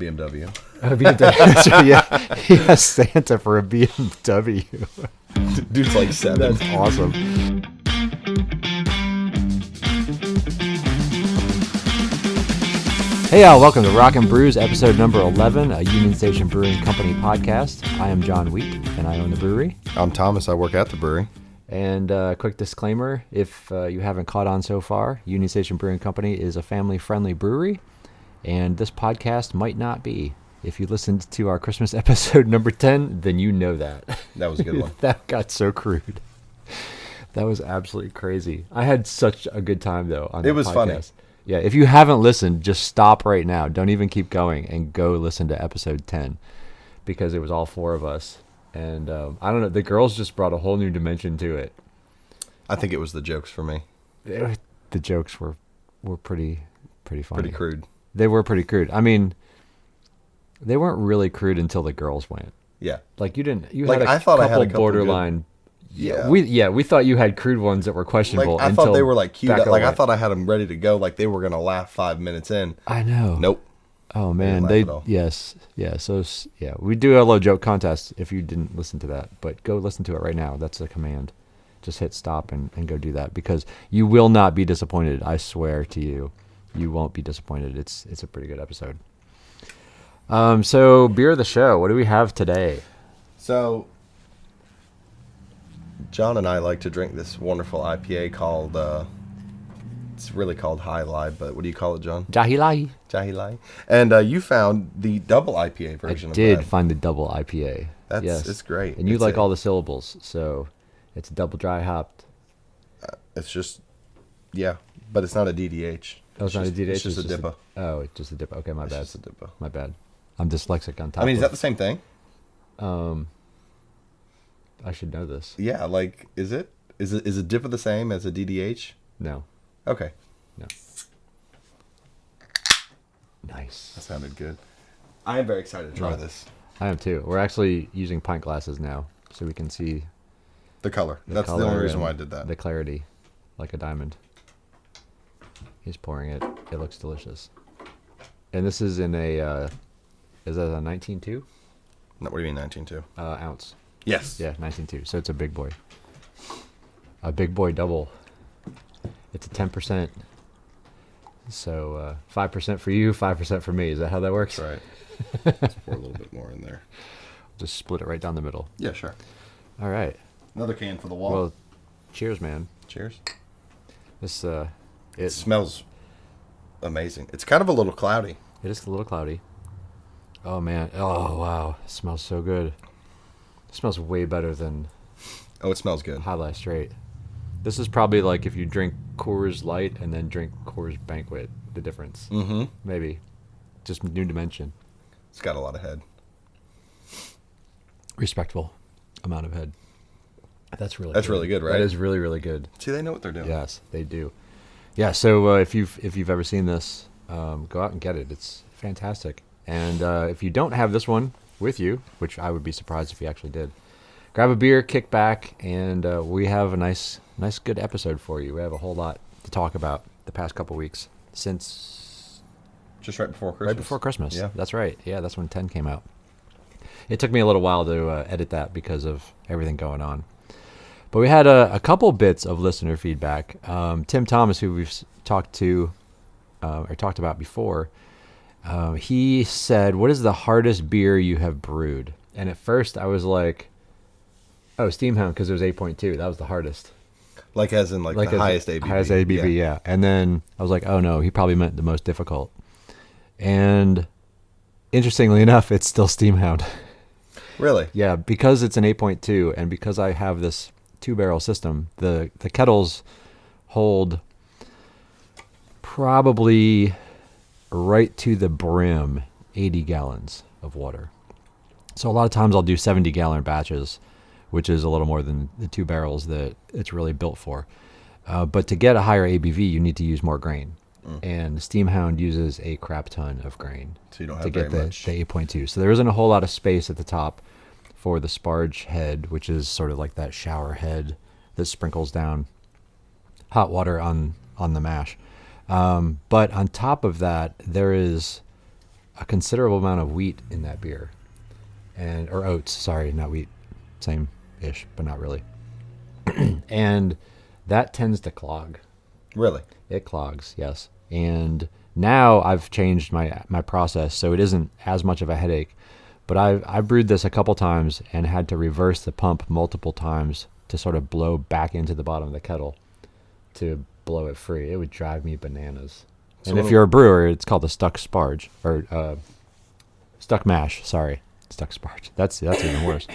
BMW. A BMW. Yeah, he has Santa for a BMW. Dude's like 7. That's awesome. Hey y'all, welcome to Rock-N-Brews, episode number 11, a Union Station Brewing Company podcast. I am John Wheat, and I own the brewery. I'm Thomas. I work at the brewery. And quick disclaimer, if you haven't caught on so far, Union Station Brewing Company is a family-friendly brewery, and this podcast might not be. If you listened to our Christmas episode number 10, then you know that. That was a good one. That got so crude. That was absolutely crazy. I had such a good time, though, on It was podcast. funny. Yeah, if you haven't listened, just stop right now. Don't even keep going and go listen to episode 10 because it was all four of us. And I don't know, the girls just brought a whole new dimension to it. I think it was the jokes for me. The jokes were pretty funny. Pretty crude. They were pretty crude. I mean, they weren't really crude until the girls went. Yeah. Like you didn't. You Like, had a I thought I couple had a couple borderline. Yeah. We thought you had crude ones that were questionable. Like, I until thought they were like cute. Becca Like, I went. thought I had them ready to go. Like, they were going to laugh 5 minutes in. I know. Nope. Oh man, They didn't laugh at all. yes, yeah. So yeah, we do a little joke contest. If you didn't listen to that, but go listen to it right now. That's a command. Just hit stop and go do that because you will not be disappointed. I swear to you, you won't be disappointed. It's a pretty good episode. So beer of the show. What do we have today? So, John and I like to drink this wonderful IPA called, it's really called Jai Alai, but what do you call it, John? Jai Alai. Jai Alai. And you found the double IPA version I of did that. find the double IPA. That's yes. it's great. And you It's like all the syllables, so it's double dry hopped. It's just, yeah, but it's not a DDH. Oh, it's not a DDH. It's just a DIPA. Oh, it's just a dip. Okay, my It's bad. just a DIPA. My bad. I'm dyslexic on top. I mean, is of, that the same thing? I should know this. Yeah, like, is it? Is a DIPA the same as a DDH? No. Okay. No. Nice. That sounded good. I am very excited to try this. I am too. We're actually using pint glasses now, so we can see The color. the That's the color only reason and why I did that. the clarity, like a diamond. He's pouring it. It looks delicious. And this is in a, is that a 19.2? No, what do you mean 19.2? Ounce. Yes. Yeah, 19.2. So it's a big boy. A big boy double. It's a 10%. So 5% for you, 5% for me. Is that how that works? That's right. Let's pour a little bit more in there. Just split it right down the middle. Yeah, sure. All right. Another can for the wall. Well, cheers, man. Cheers. This It it smells amazing. It's kind of a little cloudy. is a little cloudy. Oh man. Oh wow. It smells so good. It smells way better than Oh, it smells good. High Life Straight. This is probably like if you drink Coors Light and then drink Coors Banquet, the difference. Mm-hmm. Maybe. Just new dimension. It's got a lot of head. Respectful amount of head. That's really good, right? That is really, really good. See, they know what they're doing. Yes, they do. Yeah, so if you've ever seen this, go out and get it. It's fantastic. And if you don't have this one with you, which I would be surprised if you actually did, grab a beer, kick back, and we have a nice, good episode for you. We have a whole lot to talk about the past couple weeks since Just right before Christmas. right before Christmas. Yeah. That's right. Yeah, that's when 10 came out. It took me a little while to edit that because of everything going on. But we had a couple bits of listener feedback. Tim Thomas, who we've talked to or talked about before, he said, "What is the hardest beer you have brewed?" And at first I was like, "Oh, Steamhound," because it was 8.2. That was the hardest. Like as in the as highest ABV. Highest ABV, yeah. And then I was like, "Oh no, he probably meant the most difficult." And interestingly enough, it's still Steamhound. Really? Yeah, because it's an 8.2 and because I have this 2-barrel system, the kettles hold probably right to the brim 80 gallons of water. So a lot of times I'll do 70-gallon batches, which is a little more than the 2 barrels that it's really built for. But to get a higher ABV, you need to use more grain. And Steamhound uses a crap ton of grain So you don't have to get very the much. 8.2. So there isn't a whole lot of space at the top for the sparge head, which is sort of like that shower head that sprinkles down hot water on the mash. But on top of that, there is a considerable amount of wheat in that beer, or oats. Sorry, not wheat. Same ish, but not really. And that tends to clog. Really? It clogs, yes. And now I've changed my process, so it isn't as much of a headache. But I brewed this a couple times and had to reverse the pump multiple times to sort of blow back into the bottom of the kettle to blow it free. It would drive me bananas. So and if you're a brewer, it's called a stuck sparge, or stuck mash. Sorry, stuck sparge. That's even worse.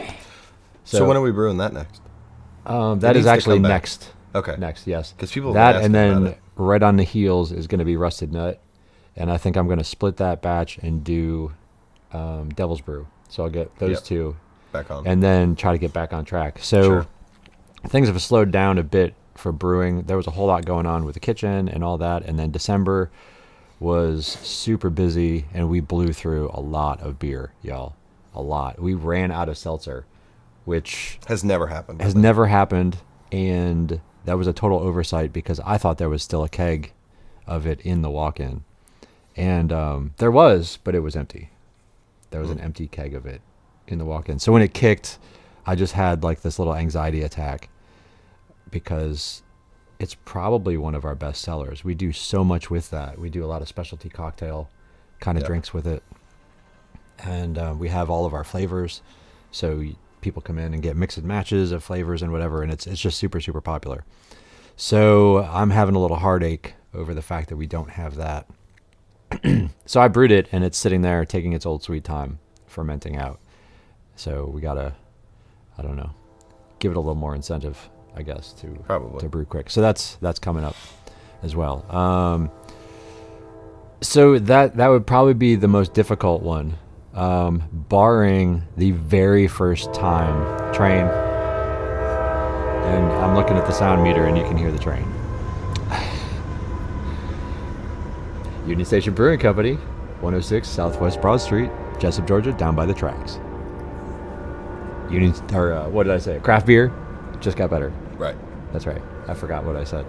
So when are we brewing that next? That is actually next. Okay. Next, yes. Because people that, have and asked about then it. right on the heels is going to be rusted nut, and I think I'm going to split that batch and do Devil's Brew. So I'll get those two back on, and then try to get back on track. So things have slowed down a bit for brewing. There was a whole lot going on with the kitchen and all that, and then December was super busy, and we blew through a lot of beer, y'all. A lot. We ran out of seltzer, which has never happened. Has never happened, and that was a total oversight because I thought there was still a keg of it in the walk-in, and there was, but it was empty. There was an empty keg of it in the walk-in. So when it kicked, I just had like this little anxiety attack because it's probably one of our best sellers. We do so much with that. We do a lot of specialty cocktail kind of drinks with it. And we have all of our flavors. So people come in and get mix and matches of flavors and whatever. And it's just super, super popular. So I'm having a little heartache over the fact that we don't have that. So I brewed it, and it's sitting there taking its old sweet time, fermenting out. So we gotta, I don't know, give it a little more incentive, I guess, to brew quick. So that's coming up as well. So that would probably be the most difficult one, barring the very first time train. And I'm looking at the sound meter, and you can hear the train. Union Station Brewing Company, 106 Southwest Broad Street, Jessup, Georgia, down by the tracks. What did I say? Craft beer just got better. Right. That's right. I forgot what I said.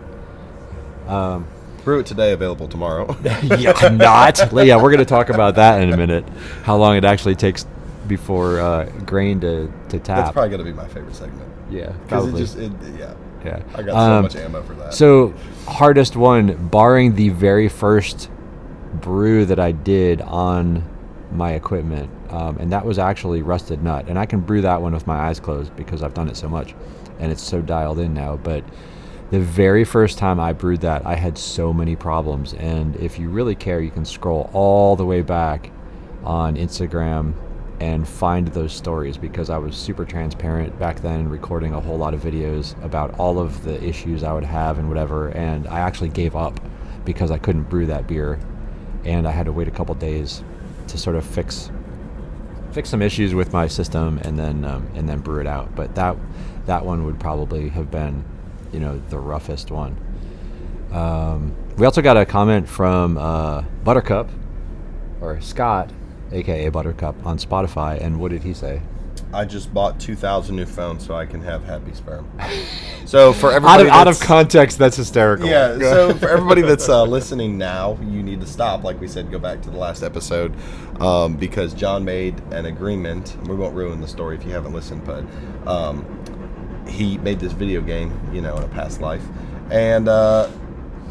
Brew it today, available tomorrow. Yeah, not. Yeah, we're going to talk about that in a minute. How long it actually takes before grain to tap. That's probably going to be my favorite segment. Yeah, probably. Yeah. I got so much ammo for that. So, hardest one, barring the very first brew that I did on my equipment, and that was actually rusted nut, and I can brew that one with my eyes closed because I've done it so much and it's so dialed in now. But the very first time I brewed that, I had so many problems, and if you really care, you can scroll all the way back on Instagram and find those stories, because I was super transparent back then, recording a whole lot of videos about all of the issues I would have and whatever, and I actually gave up because I couldn't brew that beer, and I had to wait a couple days to sort of fix some issues with my system and then brew it out. But that one would probably have been, the roughest one. We also got a comment from Buttercup, or Scott, aka Buttercup, on Spotify, and what did he say? I just bought 2,000 new phones so I can have happy sperm. So for everybody out of context, that's hysterical. Yeah, so for everybody that's listening now, you need to stop. Like we said, go back to the last episode, because John made an agreement. We won't ruin the story if you haven't listened, but he made this video game, in a past life, and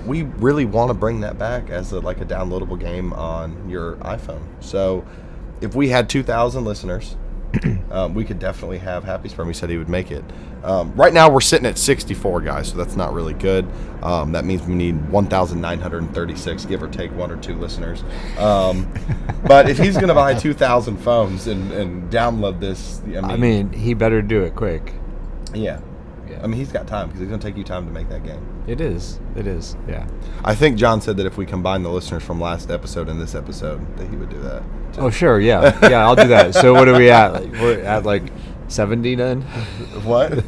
we really want to bring that back as a downloadable game on your iPhone. So if we had 2,000 listeners, we could definitely have Happy Sperm. He said he would make it. Right now we're sitting at 64 guys, so that's not really good. That means we need 1,936, give or take one or two listeners. But if he's going to buy 2,000 phones and download this, I mean, he better do it quick. Yeah. I mean, he's got time, because it's going to take you time to make that game. It is, yeah. I think John said that if we combine the listeners from last episode and this episode, that he would do that too. Oh, sure, yeah. Yeah, I'll do that. So what are we at? We're at 70 then? What?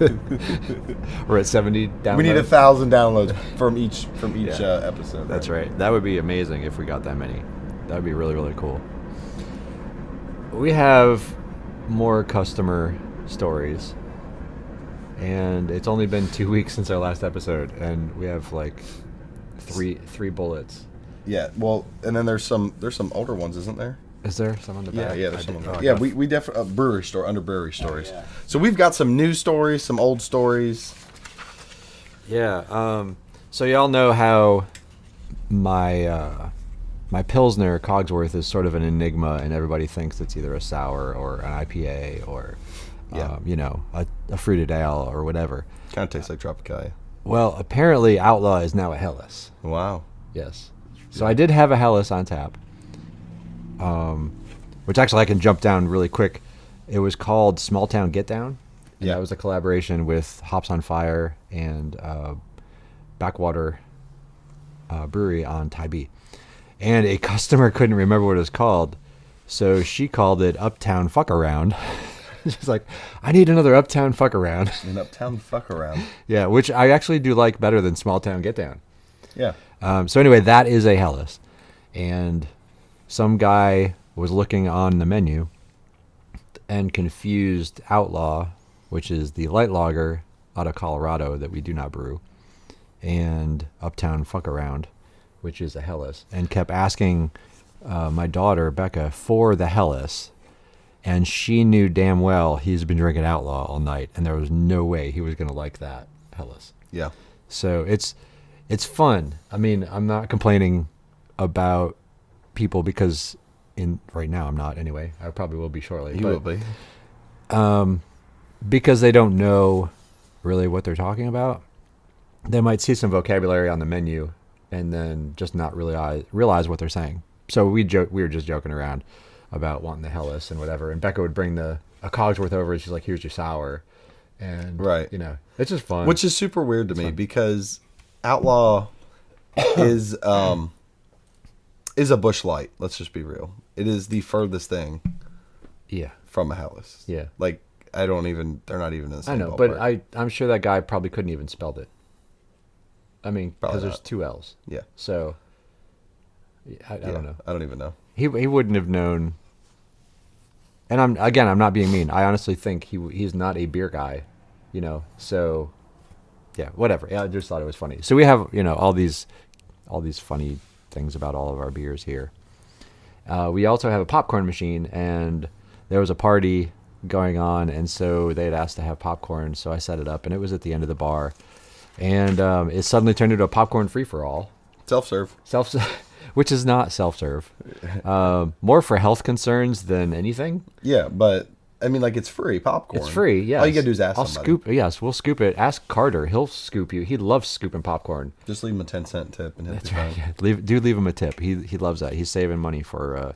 We're at 70 downloads? We need 1,000 downloads from each episode. That's right. That would be amazing if we got that many. That would be really, really cool. We have more customer stories. And it's only been 2 weeks since our last episode, and we have three bullets. Yeah, well, and then there's some older ones, isn't there? Is there some on the back? Yeah, there's some on the back. Oh, Yeah, we definitely brewery store under brewery stories. yeah. So we've got some new stories, some old stories. Yeah. So y'all know how my Pilsner Cogsworth is sort of an enigma, and everybody thinks it's either a sour or an IPA or, a fruited ale or whatever. Kind of tastes like Tropicalia. Well, apparently Outlaw is now a Helles. Wow. Yes. So I did have a Helles on tap, which actually I can jump down really quick. It was called Small Town Get Down. And that was a collaboration with Hops on Fire and Backwater Brewery on Tybee. And a customer couldn't remember what it was called, so she called it Uptown Fuck Around. She's like, I need another Uptown Fuck Around. An Uptown Fuck Around. Yeah, which I actually do like better than Small Town Get Down. Yeah. So anyway, that is a Helles. And some guy was looking on the menu and confused Outlaw, which is the light lager out of Colorado that we do not brew, and Uptown Fuck Around, which is a Helles, and kept asking my daughter, Becca, for the Helles. And she knew damn well he's been drinking Outlaw all night, and there was no way he was going to like that Helles. Yeah. So it's fun. I mean, I'm not complaining about people because right now I'm not anyway. I probably will be shortly. You will be. Because they don't know really what they're talking about. They might see some vocabulary on the menu and then just not really realize what they're saying. So we were just joking around about wanting the Helles and whatever. And Becca would bring a Cogsworth over, and she's like, "Here's your sour," and it's just fun. Which is super weird to me because Outlaw is a Busch Light. Let's just be real. It is the furthest thing. Yeah. From a Helles. Yeah. Like they're not even in the same I know, ballpark. but I'm sure that guy probably couldn't even spelled it. I mean, because there's 2 L's. Yeah. So I don't know. I don't even know. He wouldn't have known. And I'm not being mean. I honestly think he's not a beer guy, So yeah, whatever. Yeah, I just thought it was funny. So we have all these funny things about all of our beers here. We also have a popcorn machine, and there was a party going on, and so they had asked to have popcorn. So I set it up, and it was at the end of the bar, and it suddenly turned into a popcorn free-for-all. Self-serve. Which is not self-serve. More for health concerns than anything. Yeah, but I mean, it's free popcorn. It's free, yes. All you gotta do is ask somebody. We'll scoop it. Ask Carter. He'll scoop you. He loves scooping popcorn. Just leave him a 10-cent tip and he'll be Right. fine. Yeah. Leave him a tip. He loves that. He's saving money for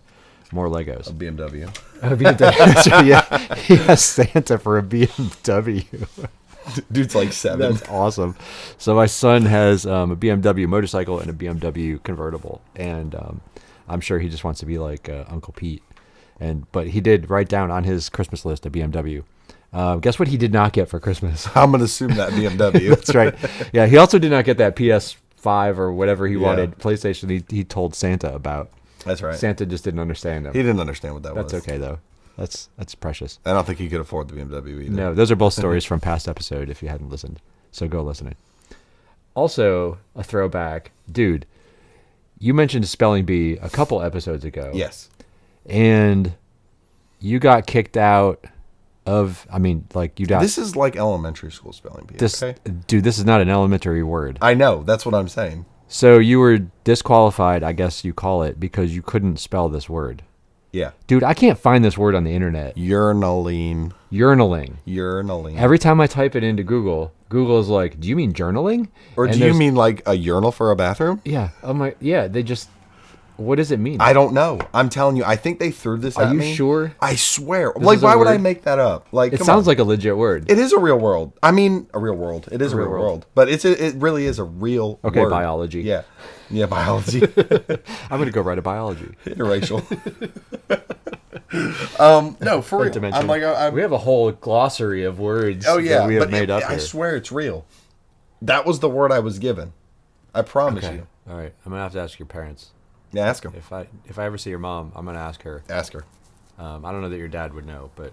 more Legos. A BMW. Yeah, he has Santa for a BMW. Dude's like 7. That's awesome. So my son has a BMW motorcycle and a BMW convertible, and I'm sure he just wants to be like Uncle Pete. But he did write down on his Christmas list a BMW. Guess what he did not get for Christmas? I'm gonna assume that BMW. That's right. Yeah, he also did not get that PS5 or whatever he wanted PlayStation. He told Santa about. That's right. Santa just didn't understand him. He didn't understand what that was. That's okay though. That's precious. I don't think he could afford the BMW either. No, those are both stories from past episode if you hadn't listened. So go listen. Also, a throwback. Dude, you mentioned spelling bee a couple episodes ago. Yes. And you got kicked out of, you got... This is like elementary school spelling bee, okay? Dude, this is not an elementary word. I know. That's what I'm saying. So you were disqualified, I guess you call it, because you couldn't spell this word. Yeah. Dude, I can't find this word on the internet. Urinalling. Every time I type it into Google is like, do you mean journaling? Or do you mean like a urinal for a bathroom? Yeah. I'm like, yeah, what does it mean? I don't know. I'm telling you, I think they threw this at me. Are you sure? I swear. Why would I make that up? It sounds like a legit word. It is a real world. I mean, a real world. It is a real world. But it really is a real word. Okay, biology. Yeah. Yeah, biology. I'm going to go write a biology. Interracial. No, for real. We have a whole glossary of words that we have made up here. I swear it's real. That was the word I was given. I promise you. All right. I'm going to have to ask your parents. Yeah, ask them. If I ever see your mom, I'm going to ask her. Ask her. I don't know that your dad would know, but...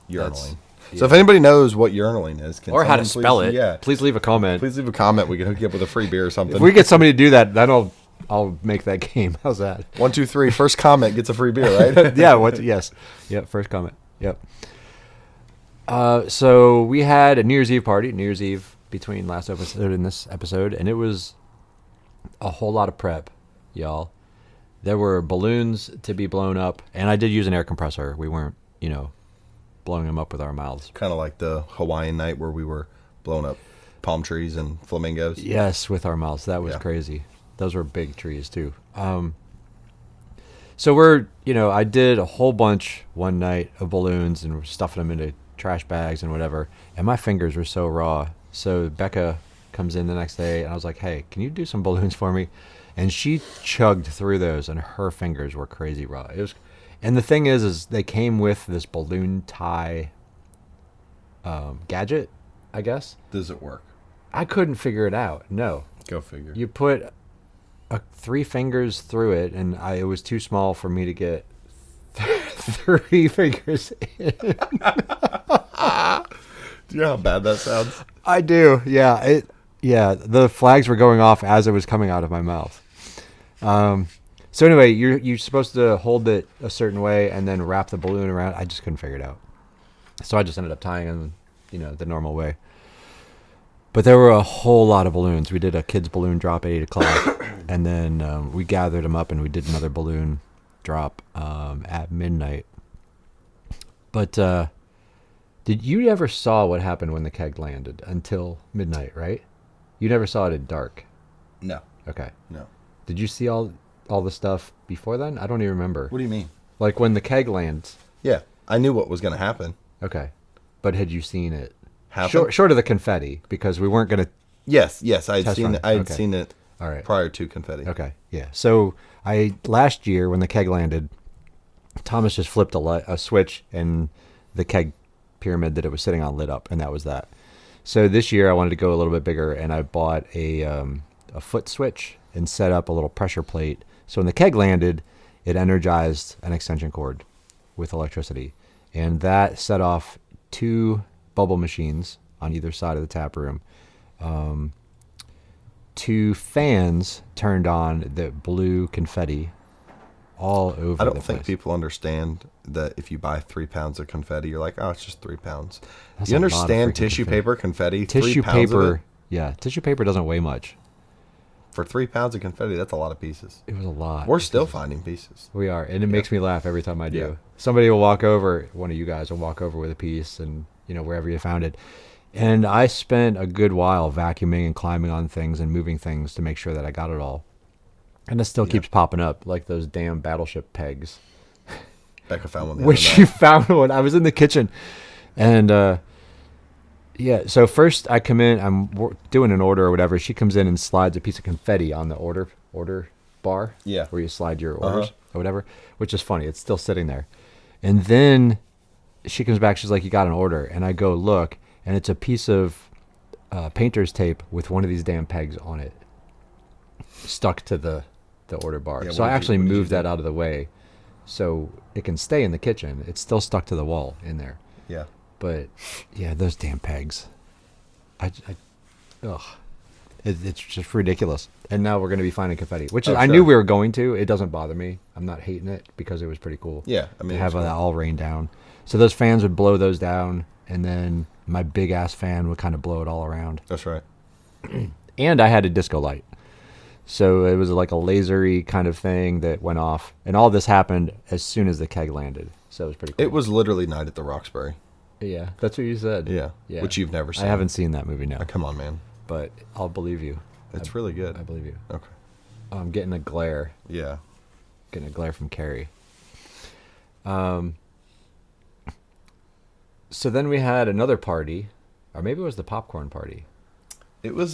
Urinalling. So if anybody knows what urinalling is... or how to spell it, please leave a comment. Please leave a comment. We can hook you up with a free beer or something. If we get somebody to do that, that'll I'll make that game. How's that? 1, 2, 3. First comment gets a free beer, right? Yeah. What? Yes. Yep. First comment. Yep. So we had a New Year's Eve party. New Year's Eve between last episode and this episode, and it was a whole lot of prep, y'all. There were balloons to be blown up, and I did use an air compressor. We weren't, blowing them up with our mouths. Kind of like the Hawaiian night where we were blowing up palm trees and flamingos. Yes, with our mouths. That was crazy. Those were big trees too. So I did a whole bunch one night of balloons and we're stuffing them into trash bags and whatever. And my fingers were so raw. So Becca comes in the next day and I was like, hey, can you do some balloons for me? And she chugged through those and her fingers were crazy raw. And the thing is they came with this balloon tie gadget, I guess. Does it work? I couldn't figure it out. No. Go figure. You put 3 fingers through it, and it was too small for me to get 3 fingers in. Do you know how bad that sounds? I do. Yeah. The flags were going off as it was coming out of my mouth. So anyway, you're supposed to hold it a certain way and then wrap the balloon around. I just couldn't figure it out. So I just ended up tying them, the normal way. But there were a whole lot of balloons. We did a kids' balloon drop at 8 o'clock, and then we gathered them up and we did another balloon drop at midnight. But did you ever saw what happened when the keg landed until midnight, right? You never saw it at dark. No. Okay. No. Did you see all the stuff before then? I don't even remember. What do you mean? Like when the keg lands. Yeah, I knew what was going to happen. Okay. But had you seen it? Happen? Short of the confetti, because we weren't going to. Yes, I had seen run. it. I had Okay. seen it All right. prior to confetti. Okay. Yeah. So last year when the keg landed, Thomas just flipped a switch and the keg pyramid that it was sitting on lit up, and that was that. So this year I wanted to go a little bit bigger, and I bought a foot switch and set up a little pressure plate. So when the keg landed, it energized an extension cord with electricity, and that set off 2 bubble machines on either side of the tap room. 2 fans turned on that blew confetti all over. I don't the think place. people understand that if you buy 3 pounds of confetti, you're like, oh, it's just 3 pounds. That's You a lot of understand freaking tissue confetti. paper confetti? Tissue 3 pounds of paper. it? Yeah, tissue paper doesn't weigh much. For 3 pounds of confetti, that's a lot of pieces. It was a lot. We're still finding pieces. We are, and it makes me laugh every time I do. Yeah. Somebody will walk over, one of you guys will walk over with a piece, and wherever you found it. And I spent a good while vacuuming and climbing on things and moving things to make sure that I got it all. And it still keeps popping up, like those damn battleship pegs. Becca found one the Which other you night. found one. I was in the kitchen, and so first I come in, I'm doing an order or whatever. She comes in and slides a piece of confetti on the order bar. Yeah. Where you slide your orders or whatever, which is funny. It's still sitting there. And then she comes back. She's like, you got an order. And I go look, and it's a piece of painter's tape with one of these damn pegs on it stuck to the order bar. Yeah, So I actually moved that out of the way so it can stay in the kitchen. It's still stuck to the wall in there. Yeah. But yeah, those damn pegs. It's just ridiculous. And now we're going to be finding confetti, which is, I knew we were going to. It doesn't bother me. I'm not hating it because it was pretty cool. Yeah, I mean, to it have was that cool. all rain down. So those fans would blow those down, and then my big ass fan would kind of blow it all around. That's right. And I had a disco light. So it was like a lasery kind of thing that went off. And all this happened as soon as the keg landed. So it was pretty cool. It was literally Night at the Roxbury. Yeah, that's what you said. Yeah. Which you've never seen. I haven't seen that movie now. Oh, come on, man. But I'll believe you. It's really good. I believe you. Okay. I'm getting a glare. Yeah. Getting a glare from Carrie. So then we had another party, or maybe it was the popcorn party. It was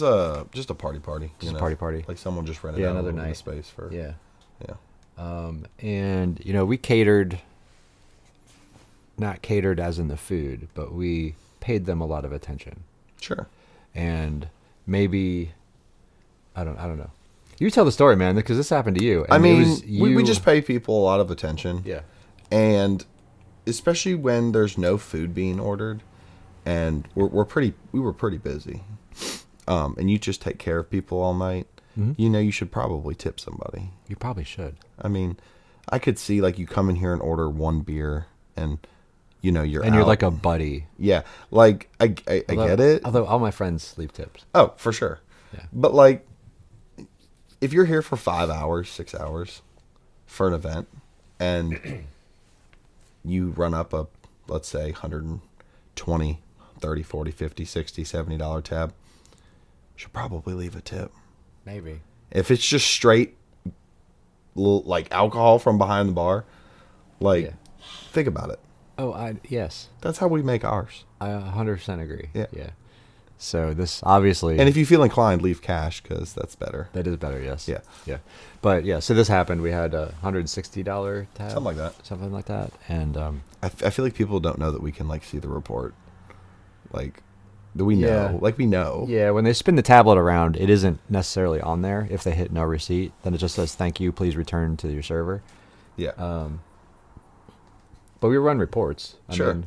just a party. Just a party. Like someone just rented Yeah, out another a little bit night. of space for. Yeah. Yeah. And we catered. Not catered as in the food, but we paid them a lot of attention. Sure. And maybe, I don't know. You tell the story, man, because this happened to you. And I mean, it was we just pay people a lot of attention. Yeah. And especially when there's no food being ordered, and we were pretty busy, and you just take care of people all night. you know, you should probably tip somebody. You probably should. I mean, I could see like you come in here and order one beer and, you know, you're like a buddy. Yeah. Like I get it. Although all my friends leave tips. Oh, for sure. Yeah. But like, if you're here for 5 hours, 6 hours for an event and you run up a, let's say 120, 30, 40, 50, 60, $70 tab, you should probably leave a tip. Maybe. If it's just straight like alcohol from behind the bar, like think about it. Oh, yes. That's how we make ours. I 100% agree. Yeah. So this obviously, and if you feel inclined, leave cash because that's better. that is better. Yes. Yeah. Yeah. But yeah, so this happened. We had a $160 tab, Something like that. and I feel like people don't know that we can like see the report. Like, do we Yeah. know? Like we know. yeah, when they spin the tablet around, it isn't necessarily on there. If they hit no receipt, then it just says thank you, please return to your server. Yeah. But we run reports. Sure.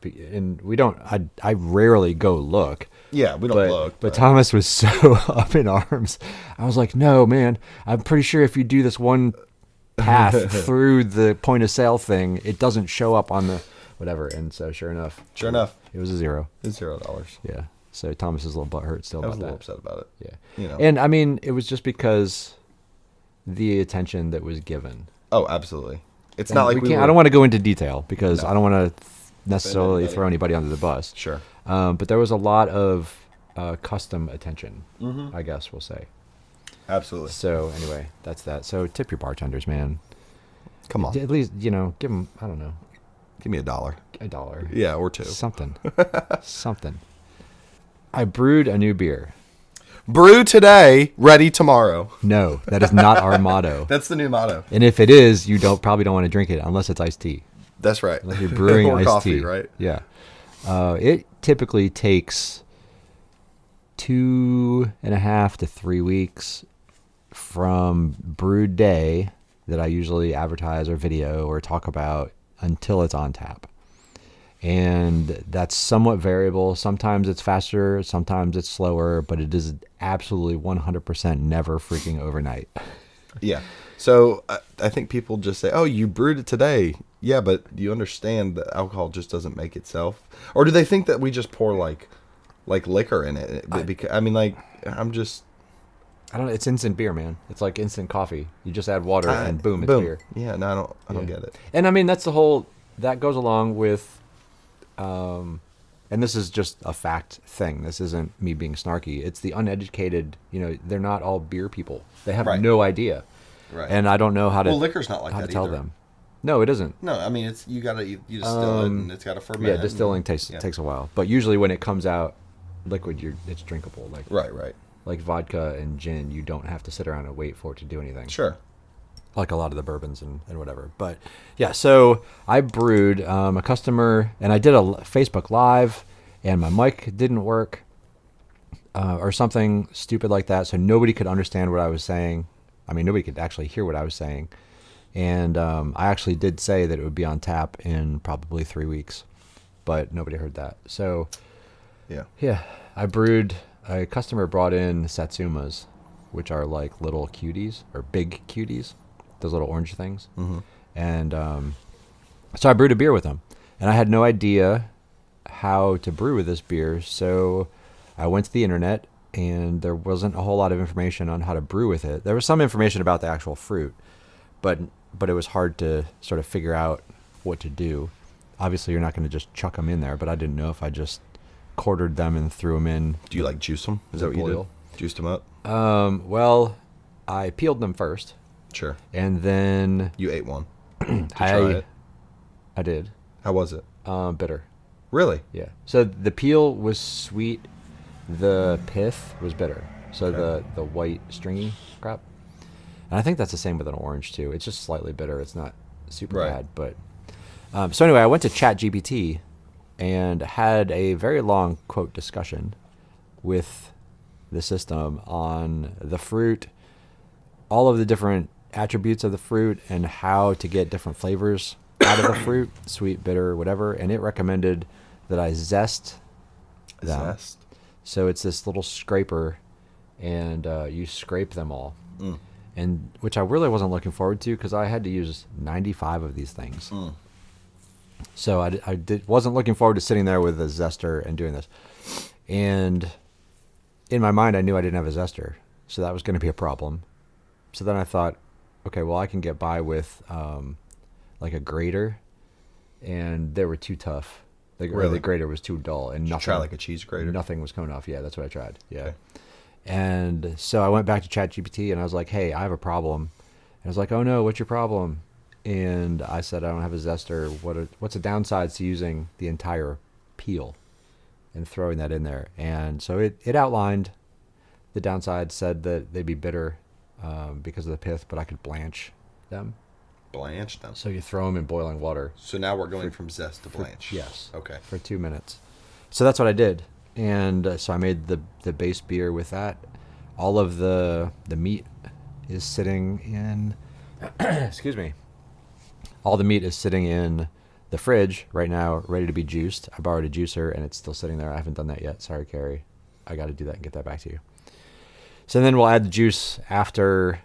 And we don't. I rarely go look. Yeah, we don't look. But Thomas was so up in arms. I was like, no, man. I'm pretty sure if you do this one path through the point of sale thing, it doesn't show up on the whatever. And so, sure enough, it was a 0. It's $0. Yeah. So Thomas is a little butthurt still I was about a little that. upset about it. Yeah. You know. And I mean, it was just because the attention that was given. Oh, absolutely. It's And not like we can't. I don't want to go into detail because No. I don't want to necessarily anybody. throw anybody under the bus. Sure. But there was a lot of custom attention, Mm-hmm. I guess we'll say. Absolutely. So anyway, that's that. So tip your bartenders, man. Come on. At least, give them, I don't know, Give me $1. $1. Yeah, or 2. Something. Something. I brewed a new beer. Brew today, ready tomorrow. No, that is not our motto. That's the new motto. And if it is, you probably don't want to drink it unless it's iced tea. That's right. Unless you're brewing or iced coffee, tea. right? Yeah. It typically takes 2.5 to 3 weeks from brewed day that I usually advertise or video or talk about until it's on tap. And that's somewhat variable. Sometimes it's faster, sometimes it's slower, but it is absolutely 100% never freaking overnight. Yeah. So I think people just say, "Oh, you brewed it today." Yeah, but do you understand that alcohol just doesn't make itself? Or do they think that we just pour like liquor in it? Because I mean, like, I'm just. I don't know. It's instant beer, man. It's like instant coffee. You just add water and boom, it's beer. Yeah, no, I don't get it. And I mean, that's the whole. That goes along with. And this is just a fact thing. This isn't me being snarky. It's the uneducated. They're not all beer people. They have no idea. Right. And I don't know how to. Well, liquor's not like how that to tell either. them. No, it isn't. No, I mean you distill it and it's got to ferment. Yeah, distilling takes a while. But usually when it comes out liquid, it's drinkable. Like Right. Like vodka and gin, you don't have to sit around and wait for it to do anything. Sure. Like a lot of the bourbons and whatever. But yeah, so I brewed a customer, and I did a Facebook Live, and my mic didn't work or something stupid like that, so nobody could understand what I was saying. I mean, nobody could actually hear what I was saying. And I actually did say that it would be on tap in probably 3 weeks, but nobody heard that. So yeah, I brewed. A customer brought in Satsumas, which are like little cuties or big cuties, those little orange things. Mm-hmm. And so I brewed a beer with them, and I had no idea how to brew with this beer. So I went to the internet, and there wasn't a whole lot of information on how to brew with it. There was some information about the actual fruit, but it was hard to sort of figure out what to do. Obviously, you're not going to just chuck them in there, but I didn't know if I just quartered them and threw them in. Do you like juice them? Is that what you do? Juiced them up? Well, I peeled them first. Sure. And then You ate one. Did you try it? I did. How was it? Bitter. Really? Yeah. So the peel was sweet. The pith was bitter. So Okay. the white stringy crap. And I think that's the same with an orange too. It's just slightly bitter. It's not super Right. bad. But so anyway, I went to ChatGPT and had a very long quote discussion with the system on the fruit, all of the different attributes of the fruit, and how to get different flavors out of the fruit, sweet, bitter, whatever. And it recommended that I zest them. Zest. So it's this little scraper, and you scrape them all, and which I really wasn't looking forward to because I had to use 95 of these things. So wasn't looking forward to sitting there with a zester and doing this. And in my mind, I knew I didn't have a zester, so that was going to be a problem. So then I thought, okay, well, I can get by with like a grater, and they were too tough. The grater was too dull, and nothing. Try like a cheese grater. Nothing was coming off. Yeah, that's what I tried. Yeah. Okay. And so I went back to ChatGPT and I was like, hey, I have a problem. And I was like, oh no, what's your problem? And I said, I don't have a zester. What's the downsides to using the entire peel and throwing that in there? And so it outlined the downside, said that they'd be bitter because of the pith, but I could blanch them. Blanch them. So you throw them in boiling water. So now we're going from zest to blanch. Yes. Okay. For 2 minutes. So that's what I did. And so I made the base beer with that. All of the meat is sitting in, excuse me. All the meat is sitting in the fridge right now, ready to be juiced. I borrowed a juicer and it's still sitting there. I haven't done that yet. Sorry, Carrie. I got to do that and get that back to you. So then we'll add the juice after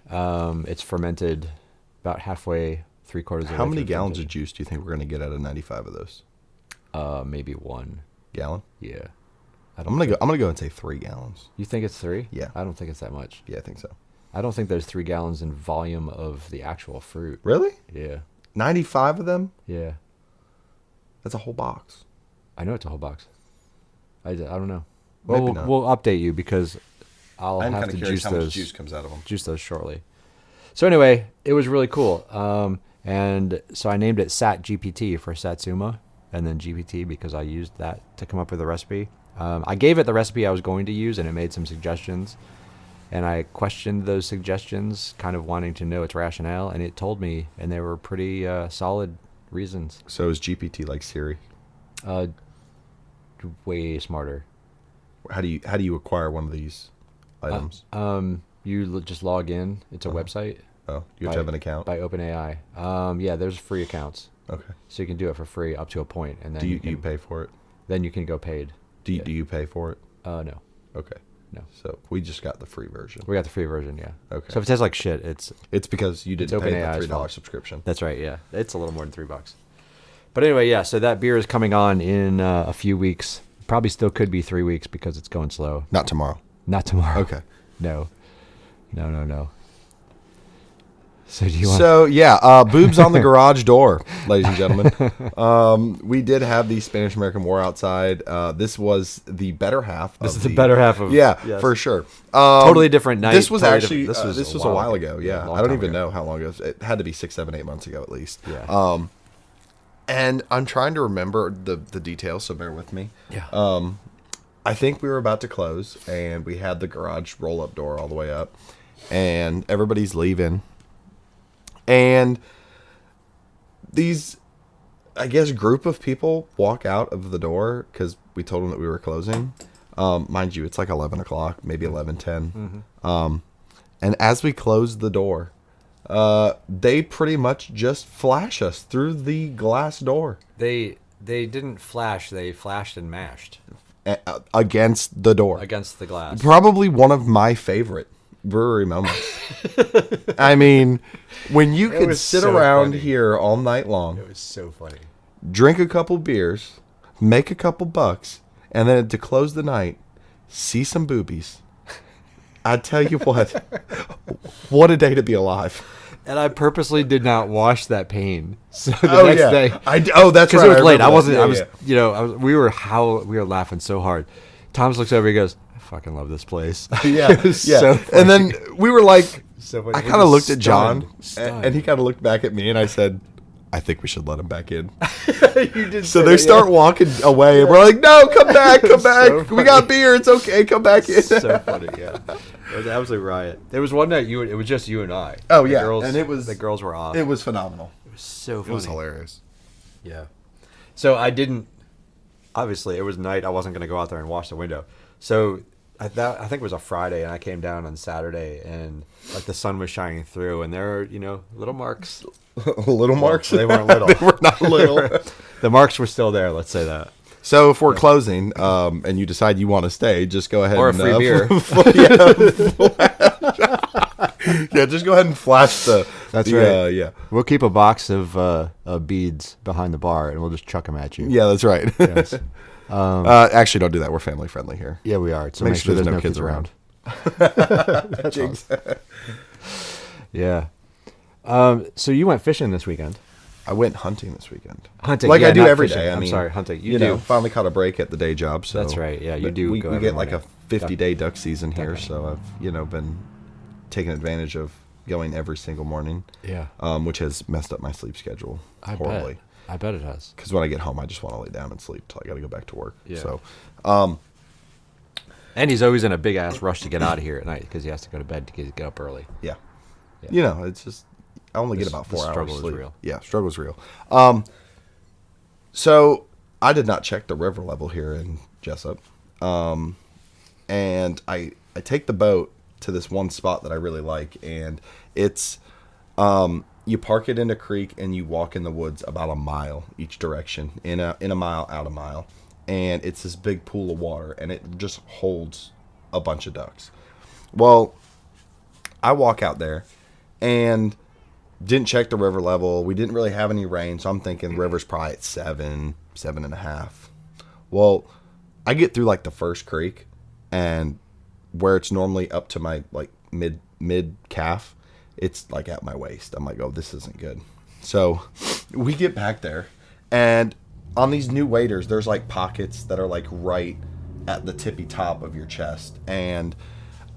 it's fermented about halfway, 3/4 of the way. How many gallons of juice do you think we're going to get out of 95 of those? Maybe 1 gallon. Yeah. I'm gonna go and say 3 gallons. You think it's 3? Yeah. I don't think it's that much. Yeah, I think so. I don't think there's 3 gallons in volume of the actual fruit. Really? Yeah. 95 of them? Yeah. That's a whole box. I know it's a whole box. I don't know. Maybe Well, not. we'll update you because I'll I'm have kind to of curious juice how much those. juice comes out of them. Juice those shortly. So anyway, it was really cool. And so I named it Sat GPT for Satsuma, and then GPT because I used that to come up with the recipe. I gave it the recipe I was going to use, and it made some suggestions. And I questioned those suggestions, kind of wanting to know its rationale, and it told me, and they were pretty solid reasons. So is GPT like Siri? Way smarter. How do you acquire one of these items? You just log in. It's a website. Oh, you have to have an account. By OpenAI. Yeah, there's free accounts. Okay. So you can do it for free up to a point, and then Do you can, pay for it? Then you can go paid. Do you pay for it? No. Okay. No. So we just got the free version. We got the free version, yeah. Okay. So if it tastes like shit, it's because you didn't it's pay OpenAI's the $3 fault. subscription. That's right, yeah. It's a little more than $3. But anyway, yeah. So that beer is coming on in a few weeks. Probably still could be 3 weeks because it's going slow. Not tomorrow. Not tomorrow. Okay. No. So do you want? So yeah, boobs on the garage door, ladies and gentlemen. We did have the Spanish-American War outside. This was the better half. This is the better half of. Yeah, yes. for sure. Totally different night. This was totally actually different- this was a while ago. Yeah, long I don't time even ago. know how long ago. It had to be 6, 7, 8 months ago at least. Yeah. And I'm trying to remember the details, so bear with me. Yeah. I think we were about to close, and we had the garage roll-up door all the way up, and everybody's leaving. And these, I guess, group of people walk out of the door because we told them that we were closing. Mind you, it's like 11 o'clock, maybe 11:10. And as we closed the door, they pretty much just flash us through the glass door. They didn't flash. They flashed and mashed Against the door. against the glass. Probably one of my favorite brewery moments. I mean, when you could was sit so around funny. here all night long, It was so funny. drink a couple beers, make a couple bucks, and then to close the night, see some boobies. I tell you what a day to be alive. And I purposely did not wash that pain. So the Oh next yeah, day, that's right. because it was late. remember I that. wasn't. Yeah, I was. yeah. You know, we were laughing so hard. Thomas looks over. He goes, "I fucking love this place." Yeah, It was yeah. so funny. And then we were like, So funny. I We're kind of just looked at John, stunned. and he kind of looked back at me, and I said, I think we should let him back in. You did So say they that, start yeah. walking away, and we're like, no, come back, come back. So We got beer. It's okay. Come back in. So funny, yeah. It was an absolute riot. There was one night it was just you and I. Oh, The yeah, girls, and it was- the girls were off. It was phenomenal. It was so funny. It was hilarious. Yeah. So I didn't. Obviously, it was night. I wasn't going to go out there and wash the window. So I think it was a Friday, and I came down on Saturday, and like the sun was shining through, and there were little marks. Little marks. They weren't little. They were not little. The marks were still there. Let's say that. So if we're closing, and you decide you want to stay, just go ahead Or a and free beer. yeah, just go ahead and flash the. That's the, right. Yeah, We'll keep a box of beads behind the bar, and we'll just chuck them at you. yeah, that's right. Yes. Actually, don't do that. We're family friendly here. Yeah, we are. So Make sure there's no kids around. That's Jinx. awesome. Yeah. So you went fishing this weekend. I went hunting this weekend. Hunting, like yeah, I do not every fishing. day. I I'm mean, sorry, hunting. You know, do. finally caught a break at the day job. So That's right. Yeah, you but do. We go every get like morning. a 50-day duck season here, so I've been taking advantage of going every single morning. Yeah. Which has messed up my sleep schedule horribly. I bet it has. Because when I get home, I just want to lay down and sleep till I got to go back to work. Yeah. So, And he's always in a big ass rush to get out of here at night because he has to go to bed to get up early. yeah. Yeah. You know, it's just I only get about The 4 hours struggle is sleep. real. Yeah, struggle's real. So I did not check the river level here in Jessup, and I take the boat to this one spot that I really like, and it's you park it in a creek and you walk in the woods about a mile each direction, in a mile, out a mile, and it's this big pool of water, and it just holds a bunch of ducks. Well, I walk out there and didn't check the river level. We didn't really have any rain, so I'm thinking the river's probably at 7.5. Well, I get through like the first creek, and where it's normally up to my like mid calf, it's like at my waist. I'm like, oh, this isn't good. So we get back there, and on these new waders, there's like pockets that are like right at the tippy top of your chest, and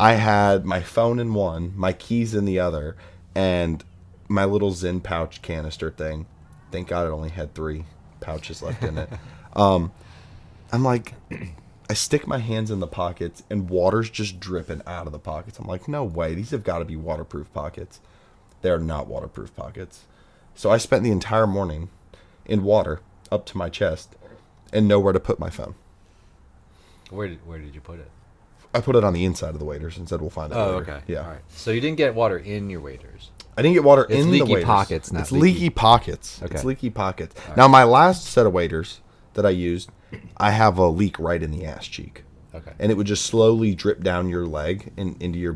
I had my phone in one, my keys in the other, and my little Zen pouch canister thing. Thank God it only had 3 pouches left in it. I'm like, I stick my hands in the pockets and water's just dripping out of the pockets. I'm like, no way. These have got to be waterproof pockets. They are not waterproof pockets. So I spent the entire morning in water up to my chest and nowhere to put my phone. Where did you put it? I put it on the inside of the waders and said we'll find it later. Okay. Yeah. All right. So you didn't get water in your waders. I didn't get water It's in the leaky waders. pockets, not It's leaky pockets. Okay. It's leaky pockets. All Now, my last set of waders that I used, I have a leak right in the ass cheek. Okay. And it would just slowly drip down your leg and into your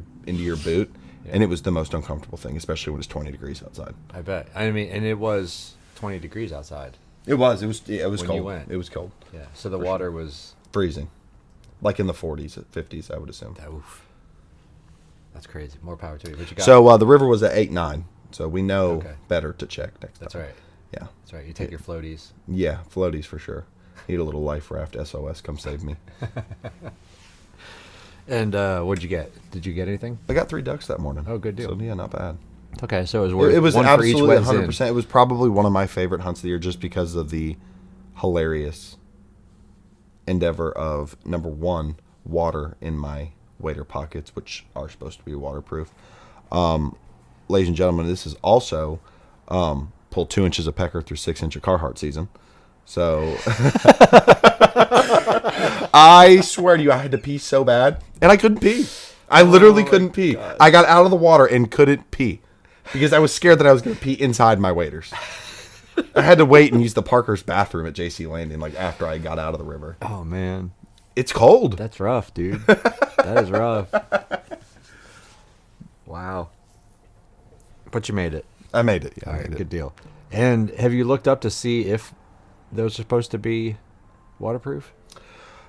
boot. Yeah. And it was the most uncomfortable thing, especially when it's 20 degrees outside. I bet. I mean, and it was 20 degrees outside. It was When cold. you went. It was cold. Yeah. So the water was. Freezing. Like in the 40s, 50s, I would assume. Oof. That's crazy. More power to you. But you got. So the river was at 8-9. So we know better to check next That's time. right. Yeah. That's right. You take your floaties. Yeah, floaties for sure. Need a little life raft. SOS, come save me. And what'd you get? Did you get anything? I got 3 ducks that morning. Oh, good deal. So yeah, not bad. Okay, so it was worth It was one for each absolutely wet zin. 100%. It was probably one of my favorite hunts of the year just because of the hilarious endeavor of, number one, water in my wader pockets, which are supposed to be waterproof. Ladies and gentlemen, this is also pull 2 inches of pecker through 6 inch of Carhartt season. So I swear to you, I had to pee so bad, and I couldn't pee. I literally couldn't pee. God. I got out of the water and couldn't pee because I was scared that I was going to pee inside my waders. I had to wait and use the Parker's bathroom at JC Landing like after I got out of the river. Oh man, It's cold. that's rough, dude. That is rough. Wow. But you made it. I made it. Yeah, All I right, made good it. deal. And have you looked up to see if those are supposed to be waterproof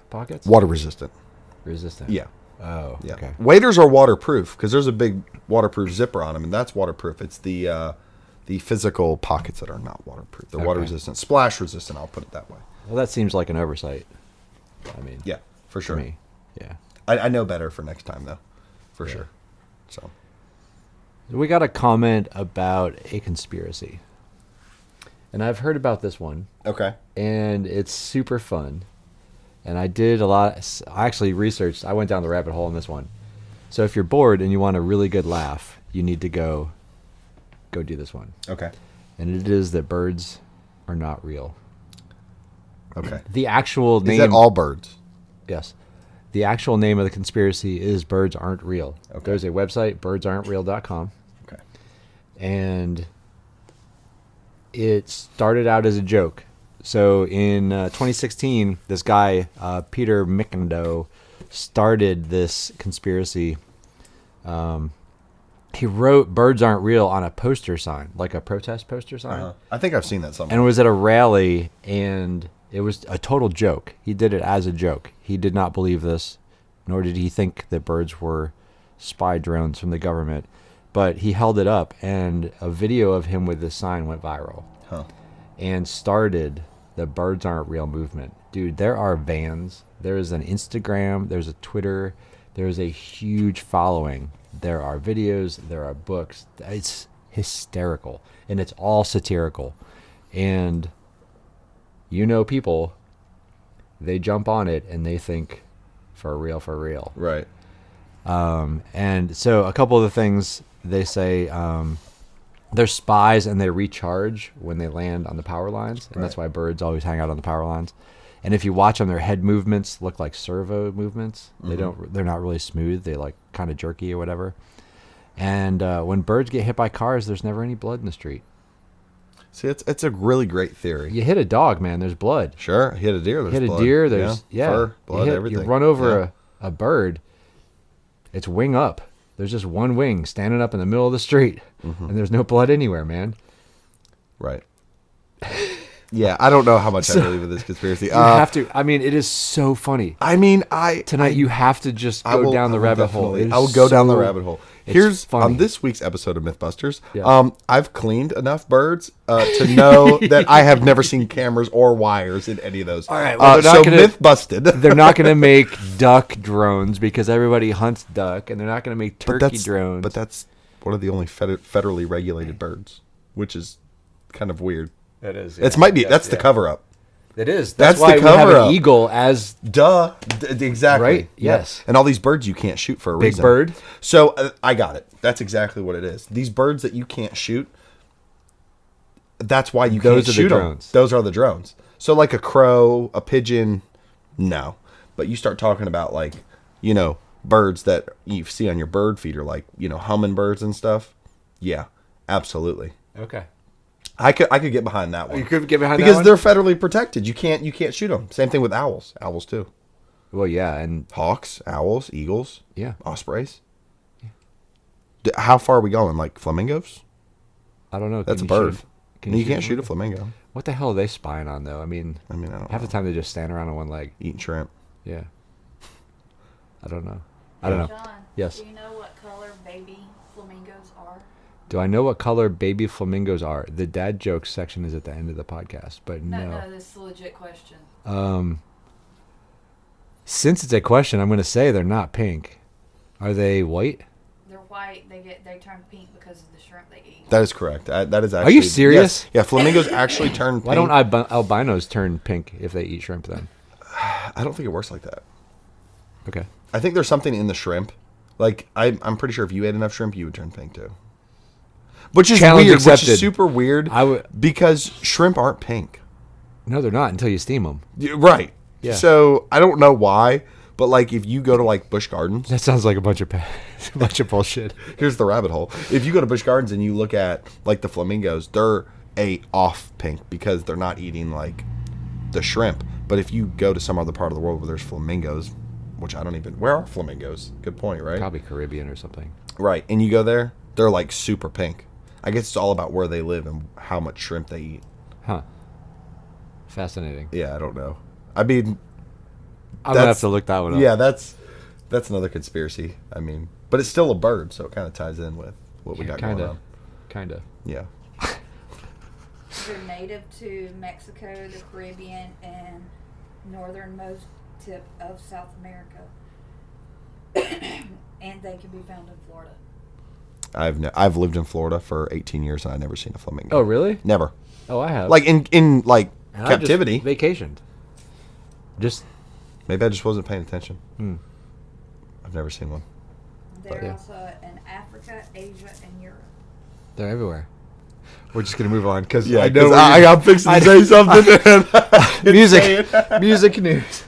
pockets? Water resistant. Resistant. Yeah. Oh, Yeah. okay. Waders are waterproof because there's a big waterproof zipper on them, and that's waterproof. It's the physical pockets that are not waterproof. They're water Okay. resistant, splash resistant. I'll put it that way. Well, that seems like an oversight. I mean, Yeah, for to sure. me. Yeah. I know better for next time though, for Yeah. sure. So We got a comment about a conspiracy. And I've heard about this one, okay. and it's super fun. And I did a lot. I actually researched. I went down the rabbit hole on this one. So if you're bored and you want a really good laugh, you need to go do this one. Okay. And it is that birds are not real. Okay. The actual name. Is that all birds? Yes. The actual name of the conspiracy is Birds Aren't Real. Okay. There's a website, birdsaren'treal.com. Okay. And it started out as a joke. So in 2016, this guy, Peter McIndoe, started this conspiracy. He wrote "Birds Aren't Real" on a poster sign, like a protest poster sign. I think I've seen that somewhere. And it was at a rally, and it was a total joke. He did it as a joke. He did not believe this, nor did he think that birds were spy drones from the government. But he held it up, and a video of him with this sign went viral and started the "Birds Aren't Real" movement. Dude, there are vans. There is an Instagram. There's a Twitter. There is a huge following. There are videos. There are books. It's hysterical, and it's all satirical. And people, they jump on it, and they think, for real. Right. And so a couple of the things they say, they're spies and they recharge when they land on the power lines. And that's why birds always hang out on the power lines. And if you watch them, their head movements look like servo movements. They're not really smooth. They like kind of jerky or whatever. And when birds get hit by cars, there's never any blood in the street. See, it's a really great theory. You hit a dog, man, there's blood. Sure. Hit a deer, there's hit blood. A deer, there's fur, blood, everything. You run over a bird, it's wing up. There's just one wing standing up in the middle of the street, and there's no blood anywhere, man. Right. Yeah, I don't know how much I believe in this conspiracy. You have to. I mean, it is so funny. I mean, tonight you have to just go down the rabbit hole. I will go down the rabbit hole. Here's funny. On this week's episode of Mythbusters. I've cleaned enough birds to know that I have never seen cameras or wires in any of those. All right, well, so myth busted. They're not going to make duck drones because everybody hunts duck, and they're not going to make turkey drones. But that's one of the only federally regulated birds, which is kind of weird. It is. That's the cover up. It is. That's why the cover we have up. an eagle as exactly. Right? Yes. And all these birds you can't shoot for a reason. Big bird. So I got it. That's exactly what it is. These birds that you can't shoot. That's why you can't shoot them. Those are the drones. So like a crow, a pigeon, no. But you start talking about like, birds that you see on your bird feeder, like hummingbirds and stuff. Yeah, absolutely. Okay. I could get behind that one. You could get behind because that one? they're federally protected. You can't shoot them. Same thing with owls. Owls too. Well, yeah, and hawks, owls, eagles, ospreys. Yeah. How far are we going? Like flamingos? I don't know. That's a bird. You can't shoot a flamingo. What the hell are they spying on though? I mean, I don't half know. the time they just stand around on one leg eating shrimp. Yeah. I don't know. I don't know. John, yes. Do you know what color baby flamingos are? Do I know what color baby flamingos are? The dad jokes section is at the end of the podcast, but no. No, this is a legit question. Since it's a question, I'm going to say they're not pink. Are they white? They're white. They turn pink because of the shrimp they eat. That is correct. That is actually. Are you serious? Yes. Yeah, flamingos actually turn pink. Why don't albinos turn pink if they eat shrimp then? I don't think it works like that. Okay. I think there's something in the shrimp. Like I'm pretty sure if you ate enough shrimp, you would turn pink too. Which is Challenge weird. accepted. Which is super weird. Because shrimp aren't pink. No, they're not until you steam them. Right. Yeah. So I don't know why, but like if you go to like Busch Gardens, that sounds like a bunch of bullshit. Here's the rabbit hole. If you go to Busch Gardens and you look at like the flamingos, they're a off pink because they're not eating like the shrimp. But if you go to some other part of the world where there's flamingos, which I don't even... Where are flamingos? Good point, right? Probably Caribbean or something. Right. And you go there, they're like super pink. I guess it's all about where they live and how much shrimp they eat. Huh. Fascinating. Yeah, I don't know. I mean... I'm going to have to look that one up. Yeah, that's another conspiracy. I mean... But it's still a bird, so it kind of ties in with what we got going on. Kind of. Yeah. They're native to Mexico, the Caribbean, and northernmost tip of South America. And they can be found in Florida. I've lived in Florida for 18 years and I've never seen a flamingo. Oh, really? Never. Oh, I have. Like in like and captivity. I just vacationed. Maybe I just wasn't paying attention. I've never seen one. They're also in Africa, Asia, and Europe. They're everywhere. We're just gonna move on because I know I'm fixing to say something. Music news.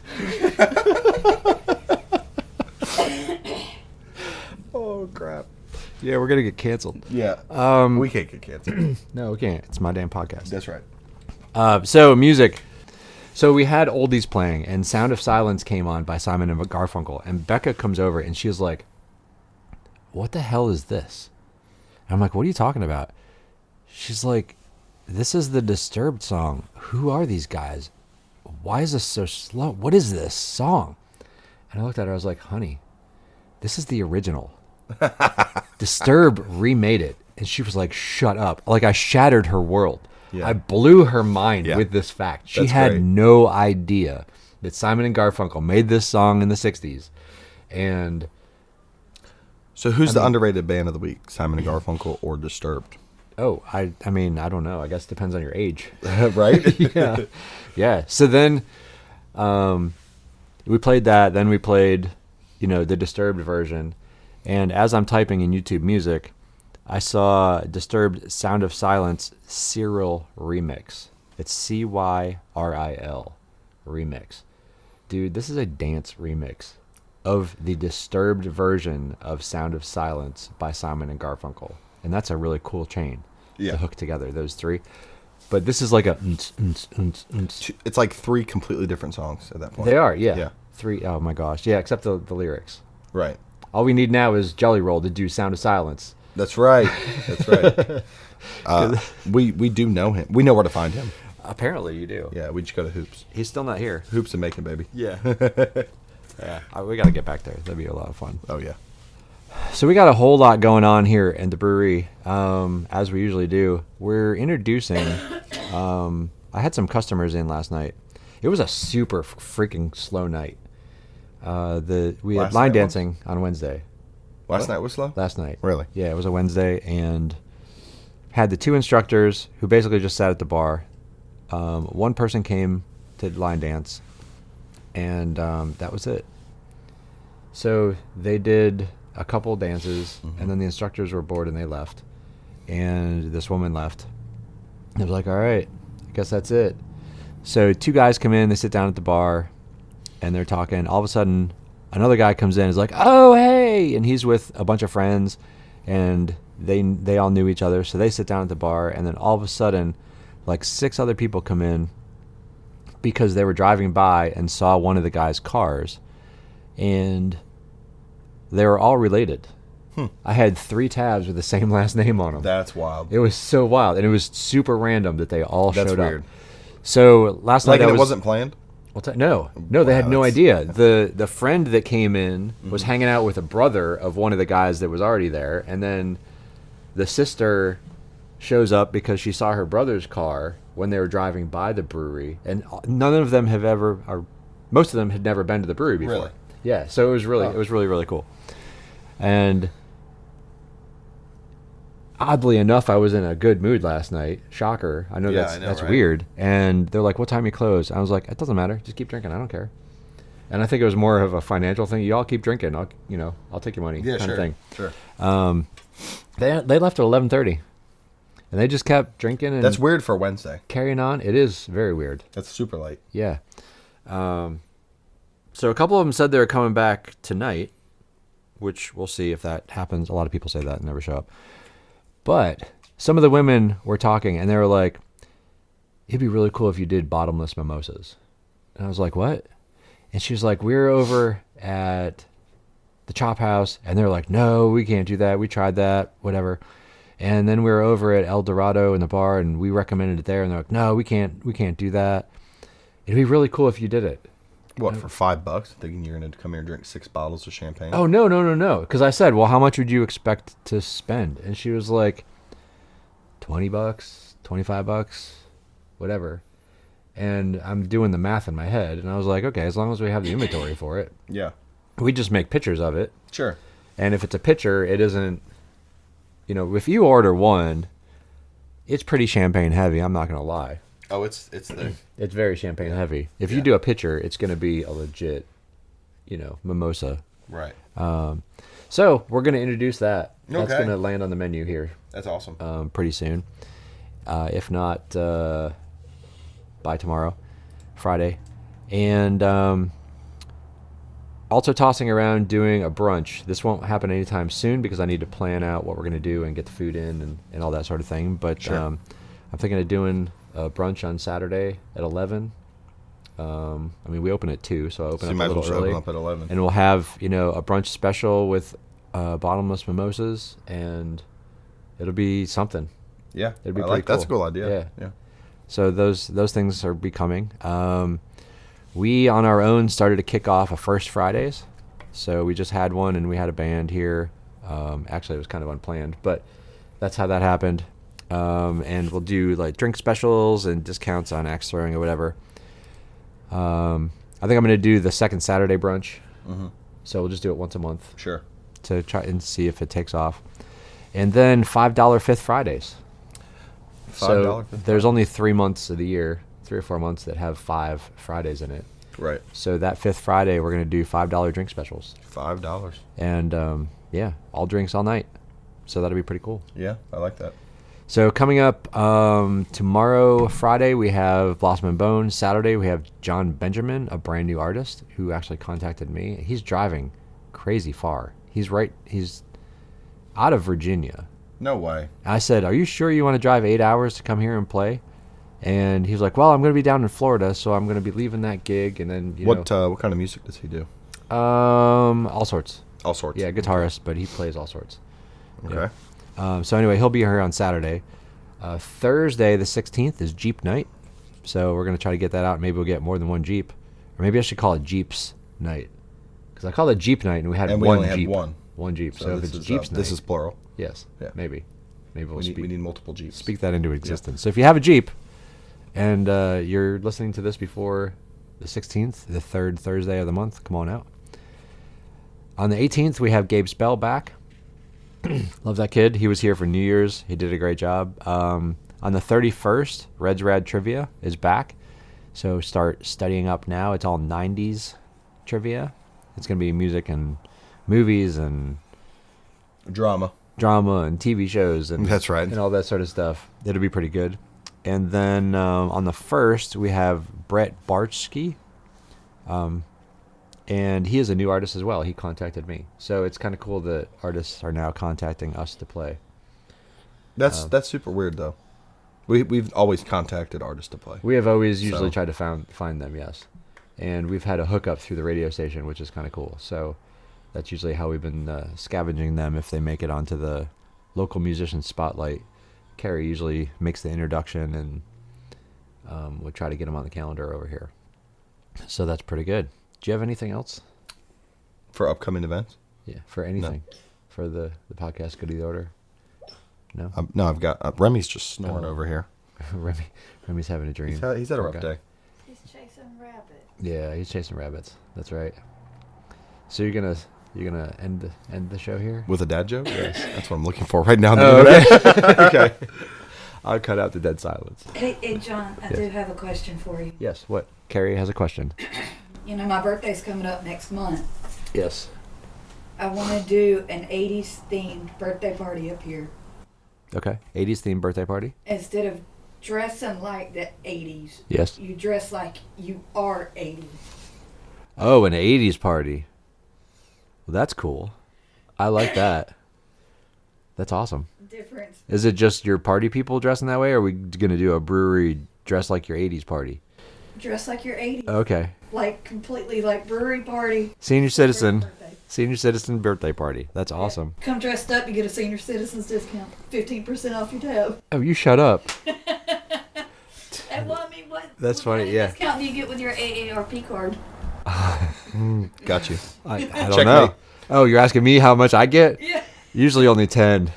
Oh crap! Yeah, we're gonna get canceled. Yeah. We can't get canceled. No, we can't. It's my damn podcast. That's right. So music. So we had oldies playing, and Sound of Silence came on by Simon and Garfunkel. And Becca comes over, and she was like, "What the hell is this?" And I'm like, "What are you talking about?" She's like, "This is the Disturbed song. Who are these guys? Why is this so slow? What is this song?" And I looked at her. I was like, "Honey, this is the original. Disturbed remade it." And she was like, "Shut up." Like, I shattered her world. Yeah. I blew her mind Yeah. with this fact. She That's had great. no idea that Simon and Garfunkel made this song in the 60s. And So who's the underrated band of the week? Simon and Garfunkel or Disturbed? I mean, I don't know. I guess it depends on your age. Right? Yeah. Yeah. So then we played that. Then we played, the Disturbed version. And as I'm typing in YouTube Music, I saw Disturbed Sound of Silence Cyril remix. It's Cyril remix. Dude, this is a dance remix of the Disturbed version of Sound of Silence by Simon and Garfunkel. And that's a really cool chain Yeah. to hook together, those three. But this is like a... It's like 3 completely different songs at that point. They are, yeah. Yeah. 3, oh my gosh. Yeah, except the lyrics. Right. All we need now is Jelly Roll to do Sound of Silence. That's right. That's right. We do know him. We know where to find him. Apparently you do. Yeah, we just go to Hoops. He's still not here. Hoops and Macon, baby. Yeah. Yeah. We got to get back there. That'd be a lot of fun. Oh, yeah. So we got a whole lot going on here in the brewery, as we usually do. We're introducing... I had some customers in last night. It was a super freaking slow night. We had Last line night dancing on Wednesday. Last night was slow? Last night. Really? Yeah, it was a Wednesday, and had the 2 instructors who basically just sat at the bar. One person came to line dance, and that was it. So they did a couple dances, and then the instructors were bored and they left. And this woman left. They were like, "All right, I guess that's it." So 2 guys come in, they sit down at the bar, and they're talking. All of a sudden, another guy comes in and is like, "Oh, hey!" And he's with a bunch of friends, and they all knew each other. So they sit down at the bar, and then all of a sudden, like 6 other people come in because they were driving by and saw one of the guy's cars, and they were all related. I had 3 tabs with the same last name on them. That's wild. It was so wild, and it was super random that they all That's showed weird. up. So last Like, night and I it was, wasn't planned? no, they had Wow, no that's- idea. The friend that came in was hanging out with a brother of one of the guys that was already there, and then the sister shows up because she saw her brother's car when they were driving by the brewery, and none of them have ever, or most of them had never been to the brewery before. Really? Yeah, so it was really, really cool. And oddly enough, I was in a good mood last night. Shocker. I know Yeah, that's I know, that's right? weird. And they're like, "What time you close?" I was like, "It doesn't matter. Just keep drinking. I don't care." And I think it was more of a financial thing. You all keep drinking. I'll take your money. Yeah, kind sure. of thing. Sure. They left at 11:30, and they just kept drinking and That's weird for Wednesday. carrying on. It is very weird. That's super late. Yeah. So a couple of them said they were coming back tonight, which we'll see if that happens. A lot of people say that and never show up. But some of the women were talking, and they were like, "It'd be really cool if you did bottomless mimosas." And I was like, "What?" And she was like, "We were over at the Chop House," and they were like, "No, we can't do that. We tried that, whatever." And then we were over at El Dorado in the bar, and we recommended it there, and they're like, "No, we can't do that. It'd be really cool if you did it." What, for $5? Thinking you're going to come here and drink 6 bottles of champagne? Oh, no. Because I said, "Well, how much would you expect to spend?" And she was like, $20, $25, whatever. And I'm doing the math in my head, and I was like, okay, as long as we have the inventory for it, Yeah. we just make pictures of it. Sure. And if it's a picture, it isn't, if you order one, it's pretty champagne heavy. I'm not going to lie. Oh, it's the... It's very champagne heavy. If you Yeah. do a picture, it's going to be a legit, mimosa. Right. So we're going to introduce that. That's Okay. going to land on the menu here That's awesome. pretty soon. If not by tomorrow, Friday. And also tossing around doing a brunch. This won't happen anytime soon because I need to plan out what we're going to do and get the food in and all that sort of thing. But Sure. I'm thinking of doing a brunch on Saturday at 11. I mean, we open at 2, so I open So up you a might as well little show early. up at 11. And we'll have, a brunch special with bottomless mimosas, and it'll be something. Yeah, It'd be I pretty like that's a cool. cool idea. Yeah. So those things are becoming. We on our own started to kick off a First Fridays. So we just had one, and we had a band here. Actually, it was kind of unplanned, but that's how that happened. And we'll do like drink specials and discounts on axe throwing or whatever. I think I'm going to do the second Saturday brunch. Mm-hmm. So we'll just do it once a month Sure. to try and see if it takes off. And then $5 Fifth Fridays. So $5 there's only 3 months of the year, 3 or 4 months that have 5 Fridays in it. Right. So that fifth Friday, we're going to do $5 drink specials. $5. And all drinks all night. So that'll be pretty cool. Yeah, I like that. So coming up tomorrow, Friday, we have Blossom and Bone. Saturday, we have John Benjamin, a brand new artist who actually contacted me. He's driving crazy far. He's out of Virginia. No way. I said, "Are you sure you want to drive 8 hours to come here and play?" And he was like, "Well, I'm going to be down in Florida, so I'm going to be leaving that gig." And then, What kind of music does he do? all sorts. All sorts. Yeah, guitarist, but he plays all sorts. Okay. Yeah. So anyway, he'll be here on Saturday. Thursday, the 16th, is Jeep night. So we're going to try to get that out. Maybe we'll get more than one Jeep. Or maybe I should call it Jeeps night. Because I called it Jeep night, and we had And we one only had Jeep. one. One Jeep. So if this it's is, Jeeps night. this is plural. Yes. Yeah. Maybe. Maybe we'll We need multiple Jeeps. speak that into existence. So if you have a Jeep and you're listening to this before the 16th, the third Thursday of the month, come on out. On the 18th, we have Gabe Spell back. Love that kid. He was here for New Year's. He did a great job. On the 31st, Red's Rad Trivia is back. So start studying up now. It's all 90s trivia. It's going to be music and movies and Drama and TV shows and That's right. and all that sort of stuff. It'll be pretty good. And then on the 1st, we have Brett Barchski. And he is a new artist as well. He contacted me. So it's kind of cool that artists are now contacting us to play. That's super weird though. We've always contacted artists to play. We have always usually tried to find them, yes. And we've had a hookup through the radio station, which is kind of cool. So that's usually how we've been scavenging them if they make it onto the local musician spotlight. Carrie usually makes the introduction, and we'll try to get them on the calendar over here. So that's pretty good. Do you have anything else? For upcoming events? Yeah, for anything. For the podcast Good of the Order? No? No, I've got... Remy's just snoring over here. Remy's having a dream. He's had a Poor rough guy. day. He's chasing rabbits. Yeah, he's chasing rabbits. That's right. So you're gonna end the show here? With a dad joke? Yes. That's what I'm looking for right now. Okay. I'll cut out the dead silence. Hey, John, I do have a question for you. Yes. What? Carrie has a question. You know, my birthday's coming up next month. Yes. I want to do an 80s themed birthday party up here. Okay. 80s themed birthday party. Instead of dressing like the 80s, Yes. you dress like you are 80. Oh, an 80s party. Well, that's cool. I like that. That's awesome. Difference. Is it just your party people dressing that way, or are we going to do a brewery dress like your 80s party? Dress like you're 80. Okay. Like completely like brewery party. Senior citizen. Birthday. Senior citizen birthday party. That's awesome. Yeah. Come dressed up, you get a senior citizens discount. 15% off your tab. Oh, you shut up. And well, I mean, what? That's what funny, kind of yeah. discount do you get with your AARP card? Got you. I don't Checkmate. know. Oh, you're asking me how much I get? Yeah. Usually only 10.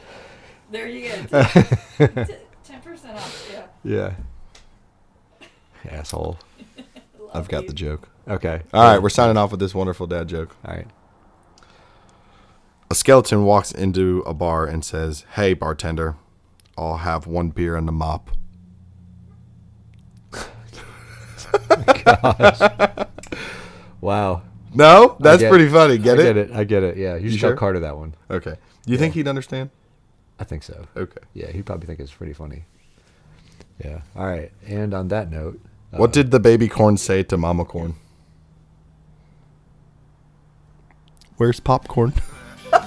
There you go. 10% off. Yeah. Yeah. Asshole. I've got the joke. Okay. All right, we're signing off with this wonderful dad joke. All right. A skeleton walks into a bar and says, "Hey, bartender, I'll have one beer and a mop." Wow. No? That's pretty funny. Get it? I get it. Yeah. You should sure? tell Carter that one. Okay. You think he'd understand? I think so. Okay. Yeah, he'd probably think it's pretty funny. Yeah. All right. And on that note, What did the baby corn say to mama corn? Where's popcorn? all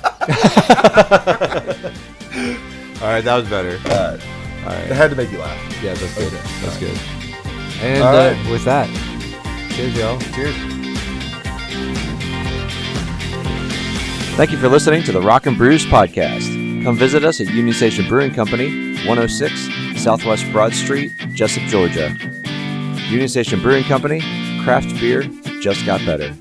right, that was better. All right. It had to make you laugh. Yeah, that's good. Okay. That's good. And All right. with that, Cheers, y'all. Cheers. Thank you for listening to the Rock-N-Brews podcast. Come visit us at Union Station Brewing Company, 106 Southwest Broad Street, Jessup, Georgia. Union Station Brewing Company, craft beer just got better.